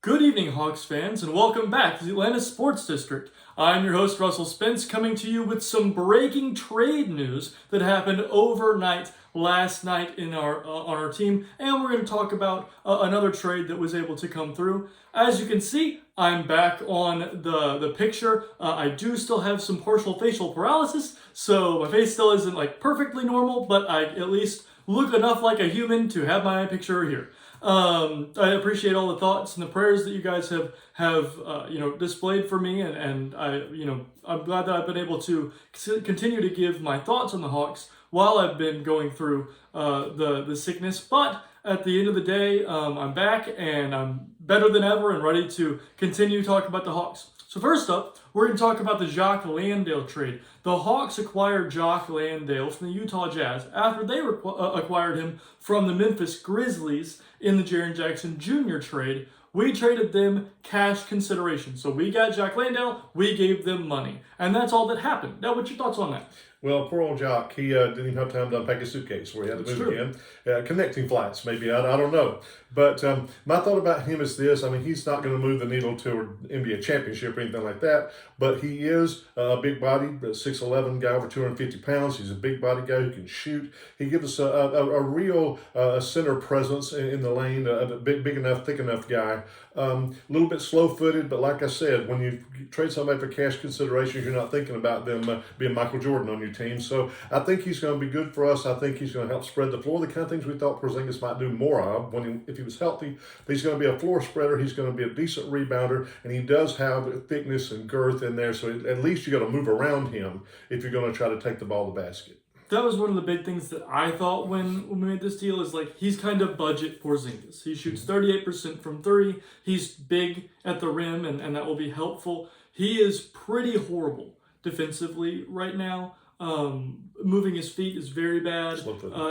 Good evening, Hawks fans, and welcome back to the Atlanta Sports District. I'm your host, Russell Spence, coming to you with some breaking trade news that happened overnight last night on our team, and we're going to talk about another trade that was able to come through. As you can see, I'm back on the picture. I do still have some partial facial paralysis, so my face still isn't like perfectly normal, but I at least look enough like a human to have my picture here. I appreciate all the thoughts and the prayers that you guys have displayed for me, and I'm glad that I've been able to continue to give my thoughts on the Hawks while I've been going through the sickness. But at the end of the day, I'm back and I'm better than ever and ready to continue talking about the Hawks. So first up, we're going to talk about the Jock Landale trade. The Hawks acquired Jock Landale from the Utah Jazz after they acquired him from the Memphis Grizzlies in the Jaren Jackson Jr. trade. We traded them cash consideration. So we got Jock Landale, we gave them money. And that's all that happened. Now, what's your thoughts on that? Well, poor old Jock, he didn't even have time to unpack his suitcase where he had to move again. Connecting flights, maybe, I don't know. But my thought about him is this. I mean, he's not going to move the needle to an NBA championship or anything like that, but he is a big body, 6'11", guy over 250 pounds. He's a big body guy who can shoot. He gives us a real center presence in the lane, a big enough, thick enough guy. A little bit slow-footed, but like I said, when you trade somebody for cash consideration, you're not thinking about them being Michael Jordan on your team. So I think he's going to be good for us. I think he's going to help spread the floor, the kind of things we thought Porzingis might do more of if he was healthy. But he's going to be a floor spreader. He's going to be a decent rebounder, and he does have thickness and girth in there. So at least you got to move around him if you're going to try to take the ball to the basket. That was one of the big things that I thought when we made this deal is like he's kind of budget Porzingis. He shoots 38% from three. He's big at the rim, and that will be helpful. He is pretty horrible defensively right now. Moving his feet is very bad.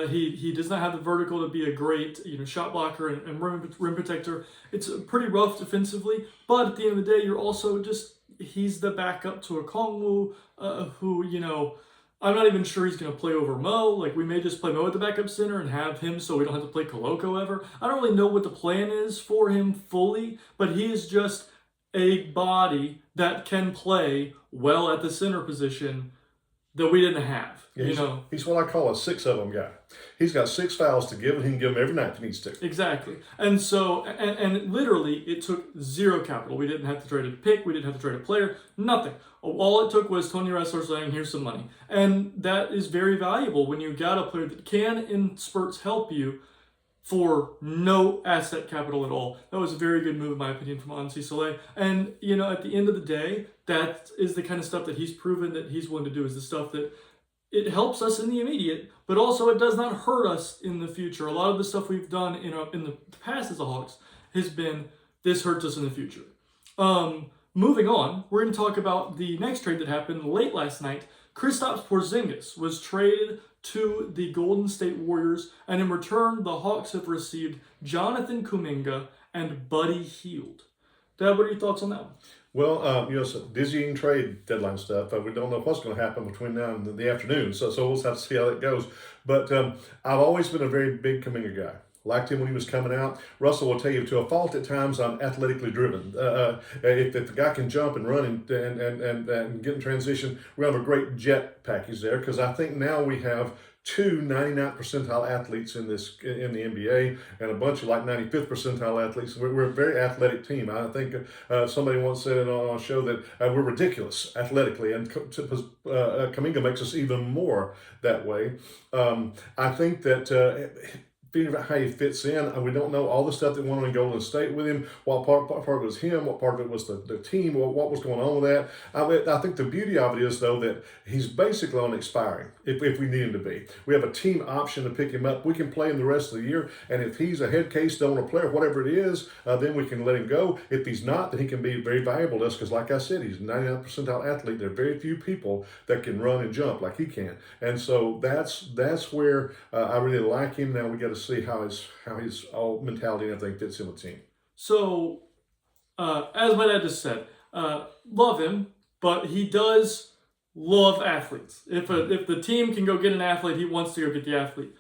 He does not have the vertical to be a great shot blocker and rim protector. It's pretty rough defensively, but at the end of the day, you're also he's the backup to Okongwu, who I'm not even sure he's going to play over Mo. Like, we may just play Mo at the backup center and have him so we don't have to play Koloko ever. I don't really know what the plan is for him fully, but he is just a body that can play well at the center position that we didn't have. Yeah, he's what I call a 6 of them guy. He's got 6 fouls to give, and he can give them every night if he needs to. Exactly. And so, and literally, it took zero capital. We didn't have to trade a pick. We didn't have to trade a player. Nothing. All it took was Tony Ressler saying, here's some money. And that is very valuable when you got a player that can, in spurts, help you for no asset capital at all. That was a very good move, in my opinion, from Ansi Soleil. And, at the end of the day, that is the kind of stuff that he's proven that he's willing to do, is the stuff that it helps us in the immediate, but also it does not hurt us in the future. A lot of the stuff we've done in the past as the Hawks has been, this hurts us in the future. Moving on, we're going to talk about the next trade that happened late last night. Kristaps Porzingis was traded to the Golden State Warriors, and in return, the Hawks have received Jonathan Kuminga and Buddy Hield. Dad, what are your thoughts on that one? Well, it's a dizzying trade deadline stuff. We don't know what's going to happen between now and the afternoon, so we'll just have to see how that goes. But I've always been a very big Kuminga guy. Liked him when he was coming out. Russell will tell you, to a fault at times, I'm athletically driven. If the guy can jump and run and get in transition, we have a great jet package there, because I think now we have 2 99th percentile athletes in the NBA and a bunch of 95th percentile athletes. We're a very athletic team. I think somebody once said it on a show that we're ridiculous athletically, and Kuminga makes us even more that way. I think that figuring out how he fits in. We don't know all the stuff that went on in Golden State with him. What part of it was him, what part of it was the team, what was going on with that. I think the beauty of it is, though, that he's basically on expiring if we need him to be. We have a team option to pick him up. We can play him the rest of the year, and if he's a head case, don't want to play, or whatever it is, then we can let him go. If he's not, then he can be very valuable to us, because like I said, he's a 99th percentile athlete. There are very few people that can run and jump like he can. And so that's where I really like him. Now we got to see how his all mentality and everything fits in with the team. So, as my dad just said, love him, but he does love athletes. If the team can go get an athlete, he wants to go get the athlete.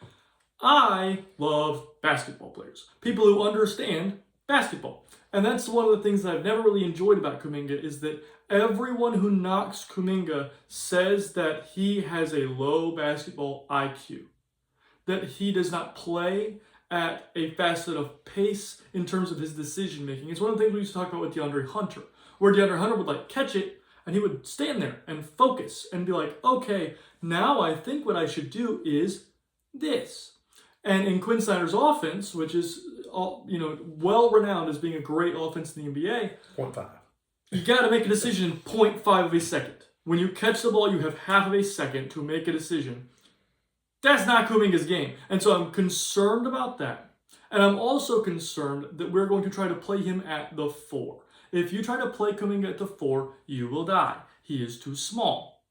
I love basketball players, people who understand basketball. And that's one of the things that I've never really enjoyed about Kuminga is that everyone who knocks Kuminga says that he has a low basketball IQ, that he does not play at a fast enough pace in terms of his decision making. It's one of the things we used to talk about with DeAndre Hunter, where DeAndre Hunter would like catch it and he would stand there and focus and be like, okay, now I think what I should do is this. And in Quinn Snyder's offense, which is well renowned as being a great offense in the NBA, 0.5. You got to make a decision in 0.5 of a second. When you catch the ball, you have half of a second to make a decision. That's not Kuminga's game. And so I'm concerned about that. And I'm also concerned that we're going to try to play him at the 4. If you try to play Kuminga at the 4, you will die. He is too small.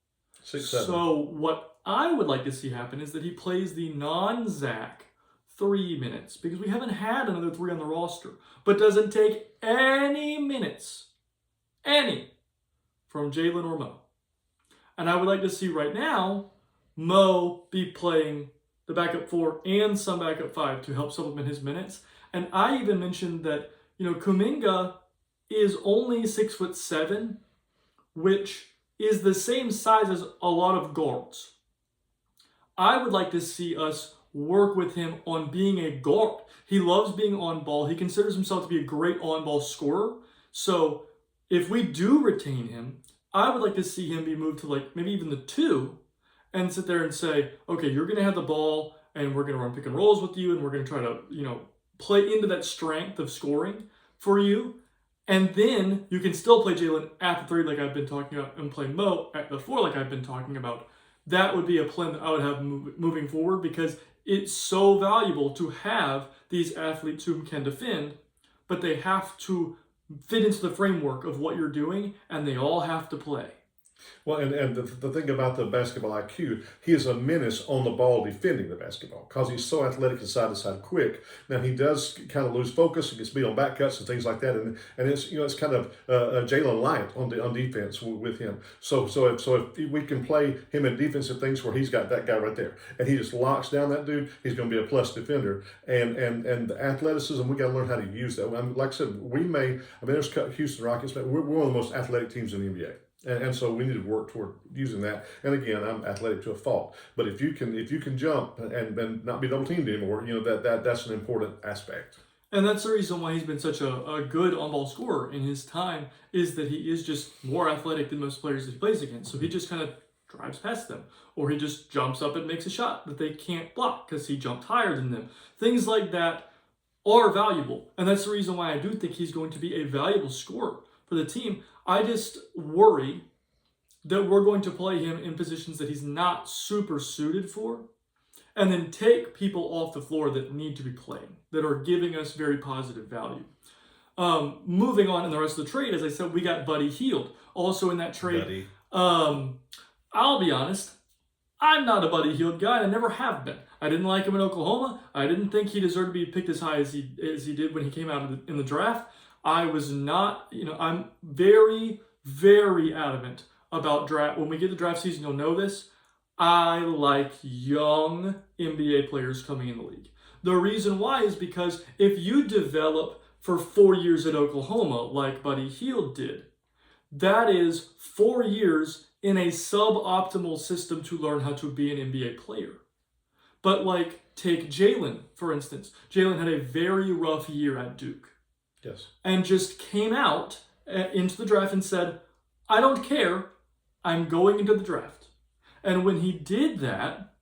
6'7". So what I would like to see happen is that he plays the non-Zach 3 minutes, because we haven't had another 3 on the roster, but doesn't take any minutes, from Jalen or Mo. And I would like to see right now Mo be playing the backup 4 and some backup 5 to help supplement his minutes. And I even mentioned that, Kuminga is only 6'7", which is the same size as a lot of guards. I would like to see us work with him on being a guard. He loves being on ball. He considers himself to be a great on-ball scorer. So if we do retain him, I would like to see him be moved to maybe even the 2 and sit there and say, okay, you're going to have the ball and we're going to run pick and rolls with you and we're going to try to, play into that strength of scoring for you. And then you can still play Jalen at the 3 like I've been talking about and play Mo at the 4 like I've been talking about. That would be a plan that I would have moving forward, because it's so valuable to have these athletes who can defend, but they have to fit into the framework of what you're doing, and they all have to play. Well, and the thing about the basketball IQ, he is a menace on the ball defending the basketball because he's so athletic and side to side quick. Now he does kind of lose focus and gets beat on back cuts and things like that, and it's it's kind of Jalen light on defense with him. So if we can play him in defensive things where he's got that guy right there and he just locks down that dude, he's going to be a plus defender. And the athleticism, we got to learn how to use that. Like I said, there's Houston Rockets, but we're one of the most athletic teams in the NBA. And so we need to work toward using that. And again, I'm athletic to a fault. But if you can jump and not be double teamed anymore, that's an important aspect. And that's the reason why he's been such a good on-ball scorer in his time, is that he is just more athletic than most players that he plays against. So he just kind of drives past them, or he just jumps up and makes a shot that they can't block because he jumped higher than them. Things like that are valuable. And that's the reason why I do think he's going to be a valuable scorer for the team. I just worry that we're going to play him in positions that he's not super suited for, and then take people off the floor that need to be playing, that are giving us very positive value. Moving on in the rest of the trade, as I said, we got Buddy Hield. Also in that trade, I'll be honest, I'm not a Buddy Hield guy, and I never have been. I didn't like him in Oklahoma. I didn't think he deserved to be picked as high as he did when he came out in the draft. I was not, I'm very, very adamant about draft. When we get to draft season, you'll know this. I like young NBA players coming in the league. The reason why is because if you develop for 4 years at Oklahoma, like Buddy Hield did, that is 4 years in a suboptimal system to learn how to be an NBA player. But take Jalen, for instance. Jalen had a very rough year at Duke. Yes. And just came out into the draft and said, I don't care, I'm going into the draft. And when he did that,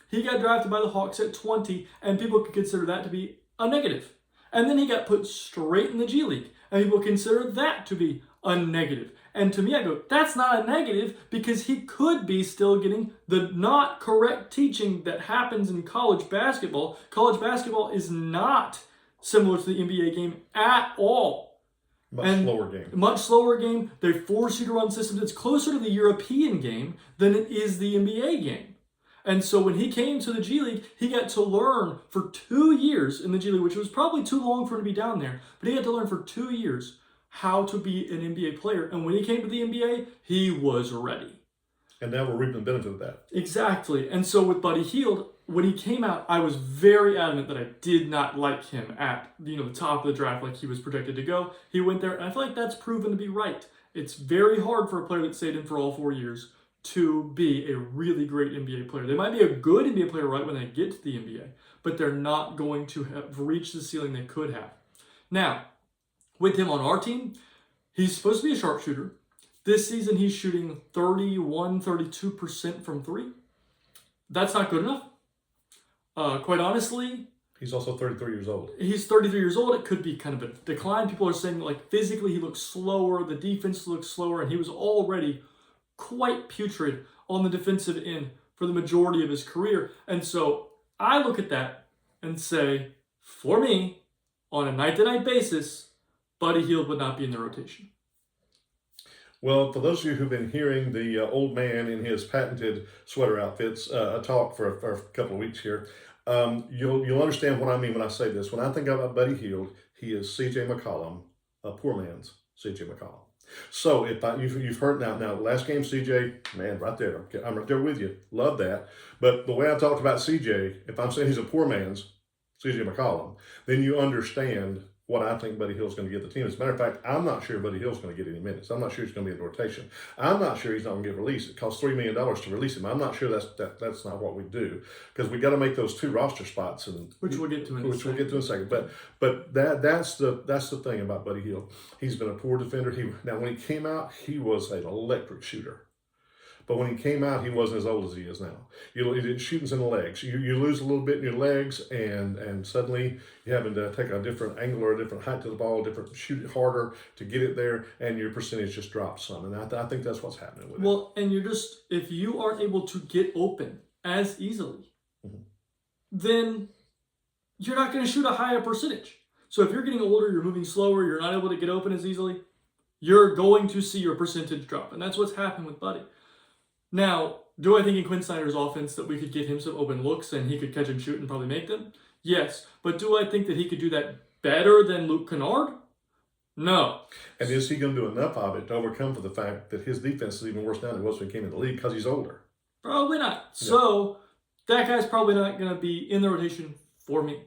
he got drafted by the Hawks at 20, and people could consider that to be a negative. And then he got put straight in the G League, and people consider that to be a negative. And to me, I go, that's not a negative, because he could be still getting the not correct teaching that happens in college basketball. College basketball is not similar to the NBA game at all. Much slower game. They force you to run systems. It's closer to the European game than it is the NBA game. And so when he came to the G League, he got to learn for 2 years in the G League, which was probably too long for him to be down there. But he had to learn for 2 years how to be an NBA player. And when he came to the NBA, he was ready. And now we're reaping the benefit of that. Exactly. And so with Buddy Hield, when he came out, I was very adamant that I did not like him at the top of the draft like he was projected to go. He went there, and I feel like that's proven to be right. It's very hard for a player that stayed in for all 4 years to be a really great NBA player. They might be a good NBA player right when they get to the NBA, but they're not going to have reached the ceiling they could have. Now, with him on our team, he's supposed to be a sharpshooter. This season, he's shooting 32% from three. That's not good enough. Quite honestly, He's also 33 years old. he's 33 years old. It could be kind of a decline. People are saying like physically he looks slower, the defense looks slower, and he was already quite putrid on the defensive end for the majority of his career. And so I look at that and say, for me, on a night-to-night basis, Buddy Hield would not be in the rotation. Well, for those of you who've been hearing the old man in his patented sweater outfits talk for a couple of weeks here, you'll understand what I mean when I say this. When I think about Buddy Hield, he is C.J. McCollum, a poor man's C.J. McCollum. So you've heard now last game CJ, man, right there, I'm right there with you, love that. But the way I talked about CJ, if I'm saying he's a poor man's CJ McCollum, then you understand what I think Buddy Hield's going to get the team. As a matter of fact, I'm not sure Buddy Hield's going to get any minutes. I'm not sure he's going to be in the rotation. I'm not sure he's not going to get released. It costs $3 million to release him. I'm not sure that's not what we do, because we got to make those 2 roster spots, and Which we'll get to in a second. But that's the thing about Buddy Hield. He's been a poor defender. Now when he came out, he was an electric shooter. But when he came out, he wasn't as old as he is now. Shooting's in the legs. You lose a little bit in your legs, and suddenly you're having to take a different angle or a different height to the ball, shoot it harder to get it there, and your percentage just drops some. And I think that's what's happening with it. Well, and if you aren't able to get open as easily, then you're not going to shoot a higher percentage. So if you're getting older, you're moving slower, you're not able to get open as easily, you're going to see your percentage drop. And that's what's happened with Buddy. Now, do I think in Quinn Snyder's offense that we could get him some open looks and he could catch and shoot and probably make them? Yes. But do I think that he could do that better than Luke Kennard? No. And is he going to do enough of it to overcome for the fact that his defense is even worse now than it was when he came in the league because he's older? Probably not. Yeah. So that guy's probably not going to be in the rotation for me.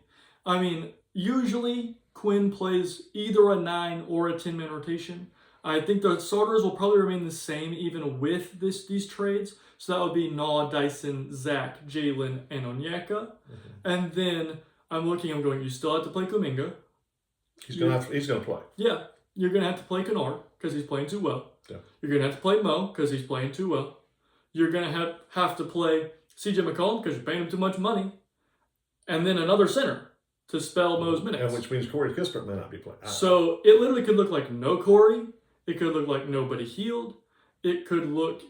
I mean, usually Quinn plays either a 9 or a 10-man rotation. I think the starters will probably remain the same even with these trades. So that would be Naw, Dyson, Zach, Jalen, and Onyeka. And then I'm going, you still have to play Kuminga. He's going to play. Yeah. You're going to have to play Kennard because he's playing too well. Yeah. You're going to have to play Mo because he's playing too well. You're going to have to play CJ McCollum because you're paying him too much money. And then another center to spell Mo's minutes. And which means Corey Kispert may not be playing. So it literally could look like no Corey. It could look like nobody Hield. It could look,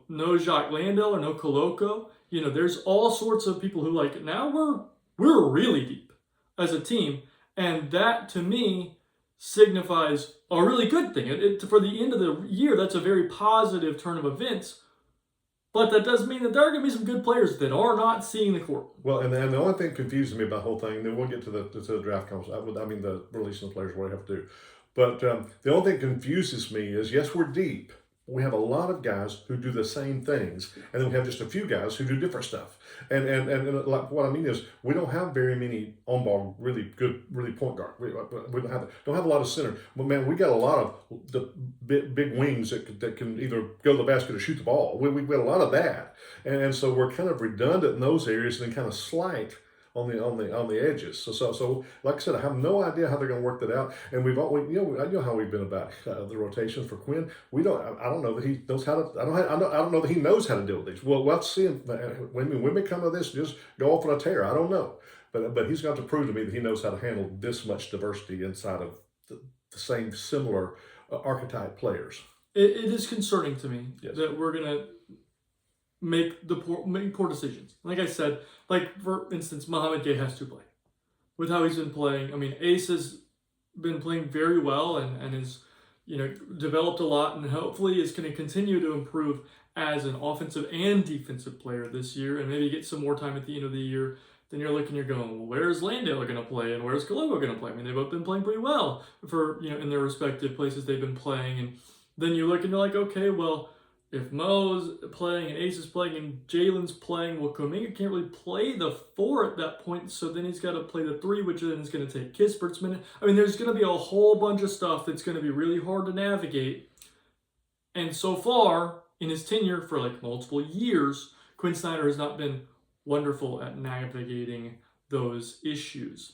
no Jacques Landale or no Koloko. There's all sorts of people who now we're really deep as a team. And that, to me, signifies a really good thing. For the end of the year, that's a very positive turn of events. But that does mean that there are going to be some good players that are not seeing the court. Well, and the only thing confusing me about the whole thing, then we'll get to the draft conversation. I mean, the releasing the players, what I have to do. But the only thing that confuses me is, yes, we're deep. We have a lot of guys who do the same things, and then we have just a few guys who do different stuff. And like what I mean is, we don't have very many on-ball, really good, really point guard. We don't have a lot of center. But man, we got a lot of the big wings that can either go to the basket or shoot the ball. We got a lot of that, and so we're kind of redundant in those areas and kind of slight on the edges. So like I said, I have no idea how they're going to work that out. And I know how we've been about the rotations for Quinn. I don't know that he knows how to. I don't know that he knows how to deal with these. Well, let's see him when we come to this, just go off on a tear. I don't know, but he's got to prove to me that he knows how to handle this much diversity inside of the same similar archetype players. It is concerning to me Yes. that we're gonna make poor decisions. Like I said, for instance, Mohamed Gay has to play. With how he's been playing, I mean, Ace has been playing very well and is, developed a lot, and hopefully is going to continue to improve as an offensive and defensive player this year, and maybe get some more time at the end of the year. Then you're going, well, where's Landale going to play and where's Koloko going to play? I mean, they've both been playing pretty well for, in their respective places they've been playing. And then you look and you're like, okay, well, if Mo's playing and Ace is playing and Jalen's playing, well, Kuminga can't really play the 4 at that point, so then he's got to play the 3, which then is going to take Kispert's minute. I mean, there's going to be a whole bunch of stuff that's going to be really hard to navigate. And so far, in his tenure for like multiple years, Quinn Snyder has not been wonderful at navigating those issues.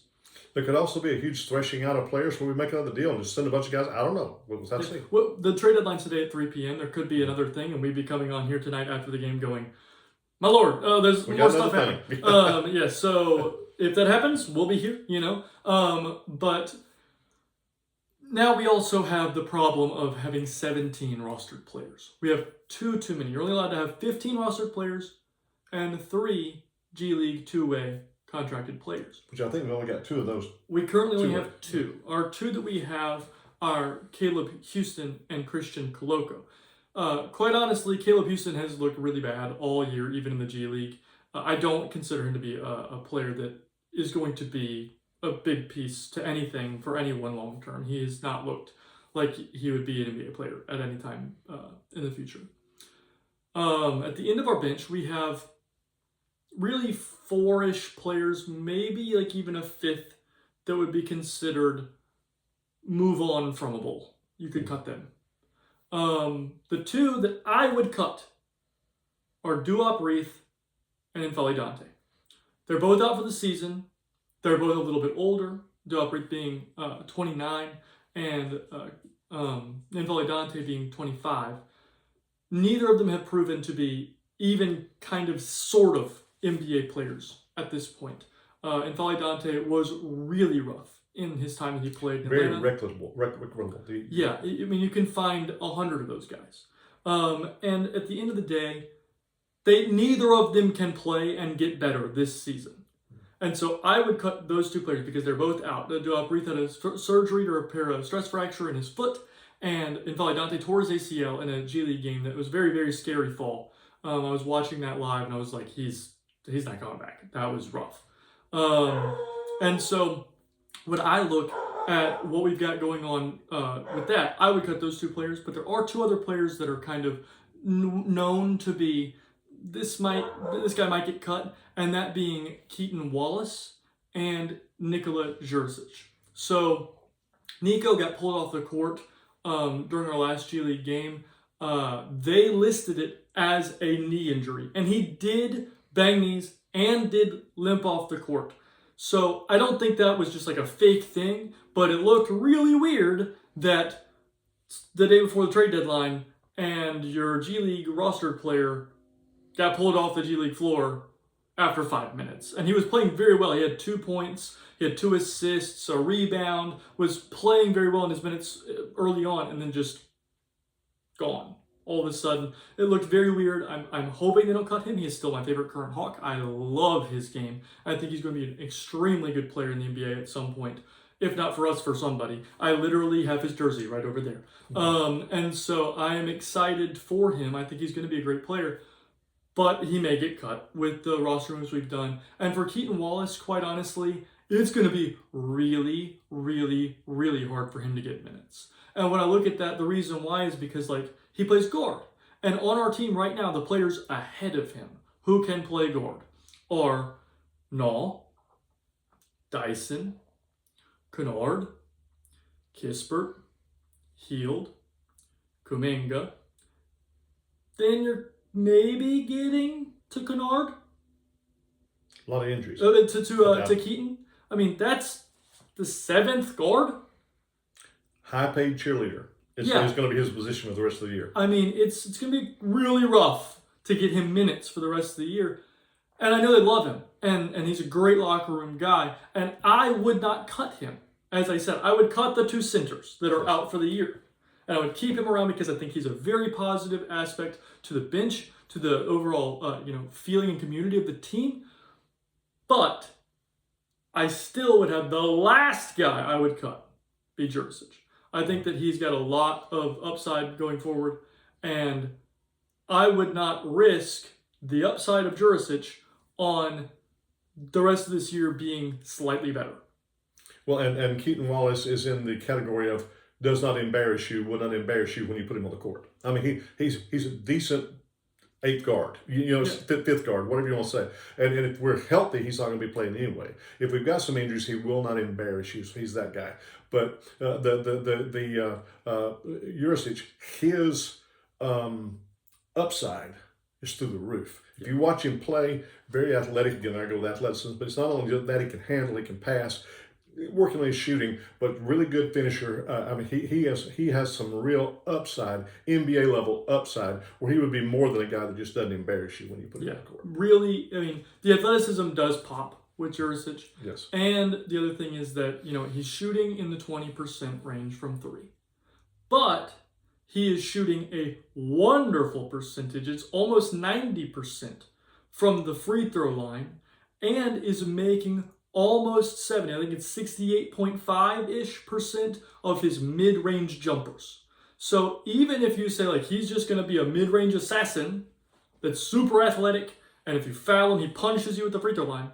There could also be a huge threshing out of players where we make another deal and just send a bunch of guys. I don't know. We'll have to see. Well, the trade deadline's today at 3 p.m. There could be another thing, and we'd be coming on here tonight after the game going, my lord, there's more stuff happening. Yeah, so if that happens, we'll be here, But now we also have the problem of having 17 rostered players. We have too many. You're only allowed to have 15 rostered players and 3 G League two-way contracted players. Which I think we only got 2 of those. We currently only have 2. Our 2 that we have are Caleb Houston and Christian Koloko. Quite honestly, Caleb Houston has looked really bad all year, even in the G League. I don't consider him to be a player that is going to be a big piece to anything for anyone long term. He has not looked like he would be an NBA player at any time in the future. At the end of our bench, we have really 4-ish players, maybe like even a 5th that would be considered move on fromable. You could cut them. The 2 that I would cut are Duop Reith and N'Faly Dante. They're both out for the season. They're both a little bit older. Duop Reith being 29 and N'Faly Dante being 25. Neither of them have proven to be even kind of sort of NBA players at this point. N'Faly Dante was really rough in his time that he played in Atlanta. Very reckless. Yeah, I mean, you can find 100 of those guys. And at the end of the day, neither of them can play and get better this season. And so I would cut those 2 players because they're both out. Duop Reith had a surgery to repair a stress fracture in his foot, and N'Faly Dante tore his ACL in a G League game that was very, very scary fall. I was watching that live, and I was like, he's not coming back. That was rough. And so when I look at what we've got going on with that, I would cut those 2 players, but there are 2 other players that are kind of known to be, this guy might get cut, and that being Keaton Wallace and Nikola Jurisic. So Nico got pulled off the court during our last G League game. They listed it as a knee injury, and he did bang knees and did limp off the court. So I don't think that was just like a fake thing, but it looked really weird that the day before the trade deadline and your G League rostered player got pulled off the G League floor after 5 minutes. And he was playing very well. He had 2 points, he had 2 assists, a rebound, was playing very well in his minutes early on, and then just gone. All of a sudden, it looked very weird. I'm hoping they don't cut him. He is still my favorite current Hawk. I love his game. I think he's going to be an extremely good player in the NBA at some point. If not for us, for somebody. I literally have his jersey right over there. And so I am excited for him. I think he's going to be a great player. But he may get cut with the roster moves we've done. And for Keaton Wallace, quite honestly, it's going to be really, really, really hard for him to get minutes. And when I look at that, the reason why is because, he plays guard. And on our team right now, the players ahead of him who can play guard are Nall, Dyson, Kennard, Kispert, Hield, Kuminga. Then you're maybe getting to Kennard. A lot of injuries. To Keaton. I mean, that's the 7th guard. High-paid cheerleader. It's going to be his position for the rest of the year. I mean, it's going to be really rough to get him minutes for the rest of the year. And I know they love him. And he's a great locker room guy. And I would not cut him. As I said, I would cut the 2 centers that are out for the year. And I would keep him around because I think he's a very positive aspect to the bench, to the overall feeling and community of the team. But I still would have the last guy I would cut be Jurisic. I think that he's got a lot of upside going forward, and I would not risk the upside of Jurisic on the rest of this year being slightly better. Well, and Keaton Wallace is in the category of does not embarrass you, will not embarrass you when you put him on the court. I mean, he's a decent eighth guard, fifth guard, whatever you want to say. And if we're healthy, he's not going to be playing anyway. If we've got some injuries, he will not embarrass you. So he's that guy. But Jurisic, his upside is through the roof. If you watch him play, very athletic. Again, I go with athleticism, but it's not only that he can handle, he can pass, working on his shooting, but really good finisher. I mean, he has some real upside, NBA level upside, where he would be more than a guy that just doesn't embarrass you when you put him on the court. Really, I mean, the athleticism does pop with Jurisic. Yes. And the other thing is that, he's shooting in the 20% range from three. But he is shooting a wonderful percentage. It's almost 90% from the free throw line and is making almost 70. I think it's 68.5-ish% of his mid-range jumpers. So even if you say like he's just going to be a mid-range assassin that's super athletic, and if you foul him, he punishes you at the free throw line,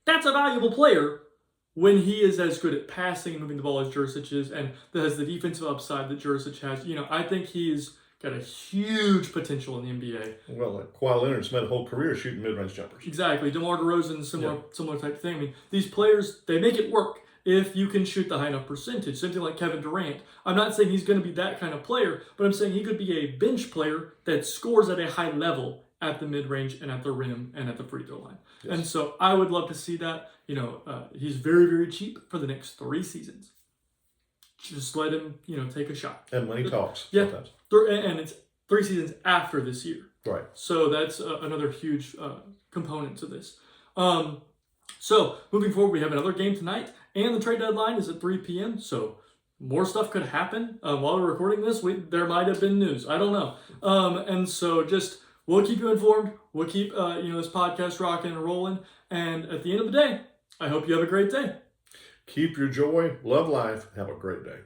that's a valuable player when he is as good at passing and moving the ball as Jurisic is, and that has the defensive upside that Jurisic has. I think he's got a huge potential in the NBA. Well, like Kawhi Leonard spent a whole career shooting mid-range jumpers. Exactly. DeMar DeRozan, similar type thing. I mean, these players, they make it work if you can shoot the high enough percentage. Something like Kevin Durant. I'm not saying he's going to be that kind of player, but I'm saying he could be a bench player that scores at a high level at the mid-range and at the rim and at the free throw line. Yes. And so I would love to see that. He's very, very cheap for the next 3 seasons. Just let him, take a shot. And money talks. Yeah. Sometimes. And it's 3 seasons after this year. Right. So that's another huge component to this. So moving forward, we have another game tonight, and the trade deadline is at 3 p.m. So more stuff could happen. While we're recording this, there might have been news. I don't know. And so we'll keep you informed. We'll keep this podcast rocking and rolling. And at the end of the day, I hope you have a great day. Keep your joy, love life, have a great day.